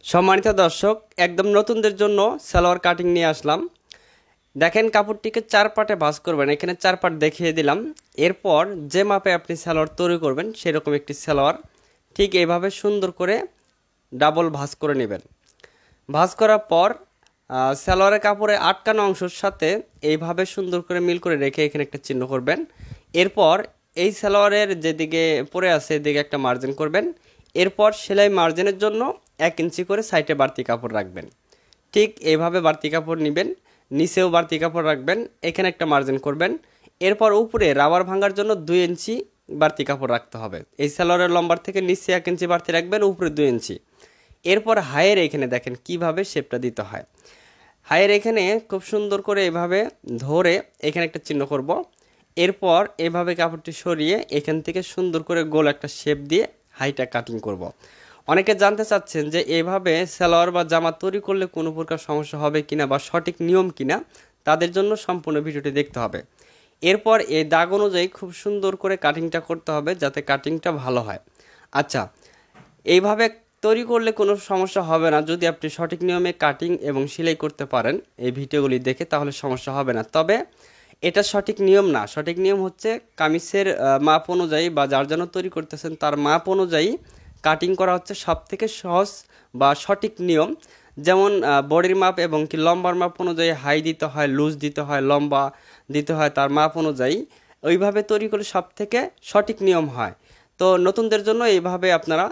সম্মানিত দর্শক, একদম নতুনদের জন্য সালোয়ার কাটিং নিয়ে আসলাম। দেখেন, কাপড়টিকে 4 পার্টে ভাঁজ করবেন। এখানে 4 পার্ট দেখিয়ে দিলাম। এরপর যে মাপে আপনি সালোয়ার তৈরি করবেন সেরকম একটি সালোয়ার ঠিক এইভাবে সুন্দর করে ডাবল ভাঁজ করে নেবেন। ভাঁজ করার পর সালোয়ারের কাপড়ে আটকানো অংশের সাথে এইভাবে সুন্দর করে মিল করে রেখে এখানে একটা চিহ্ন করবেন। এরপর এই সালোয়ারের যেদিকে পরে আছে এদিকে একটা মার্জিন করবেন। এরপর সেলাই মার্জিনের জন্য 1 ইঞ্চি করে সাইডে বাড়তি কাপড় রাখবেন। ঠিক এইভাবে বাড়তি কাপড় নেবেন, নিচেও বাড়তি কাপড় রাখবেন, এখানে একটা মার্জিন করবেন। এরপর উপরে রাবার ভাঙার জন্য 2 ইঞ্চি বাড়তি কাপড় রাখতে হবে। এই সালোয়ারের লম্বার থেকে নিচে 1 ইঞ্চি বাড়তি রাখবেন, উপরে 2 ইঞ্চি। এরপর হায়ের এখানে দেখেন কিভাবে শেপটা দিতে হয়। হায়ের এখানে খুব সুন্দর করে এভাবে ধরে এখানে একটা চিহ্ন করব। এরপর এভাবে কাপড়টি সরিয়ে এখান থেকে সুন্দর করে গোল একটা শেপ দিয়ে হাইটা কাটিং করব। অনেকে জানতে চাচ্ছেন যে এভাবে সালোয়ার বা জামা তৈরি করলে কোনো প্রকার সমস্যা হবে কিনা বা সঠিক নিয়ম কিনা, তাদের জন্য সম্পূর্ণ ভিডিওটি দেখতে হবে। এরপর এই দাগ অনুযায়ী খুব সুন্দর করে কাটিংটা করতে হবে যাতে কাটিংটা ভালো হয়। আচ্ছা, এইভাবে তৈরি করলে কোনো সমস্যা হবে না যদি আপনি সঠিক নিয়মে কাটিং এবং সেলাই করতে পারেন। এই ভিডিওগুলি দেখে তাহলে সমস্যা হবে না। তবে এটা সঠিক নিয়ম না। সঠিক নিয়ম হচ্ছে কামিজের মাপ অনুযায়ী বা যার জন্য তৈরি করতেছেন তার মাপ অনুযায়ী কাটিং করা হচ্ছে সবথেকে সহজ বা সঠিক নিয়ম। যেমন বডির মাপ এবং কি লম্বার মাপ অনুযায়ী হাই দিতে হয়, লুজ দিতে হয়, লম্বা দিতে হয় তার মাপ অনুযায়ী। ওইভাবে তৈরি করলে সবথেকে সঠিক নিয়ম হয়। তো নতুনদের জন্য এইভাবে আপনারা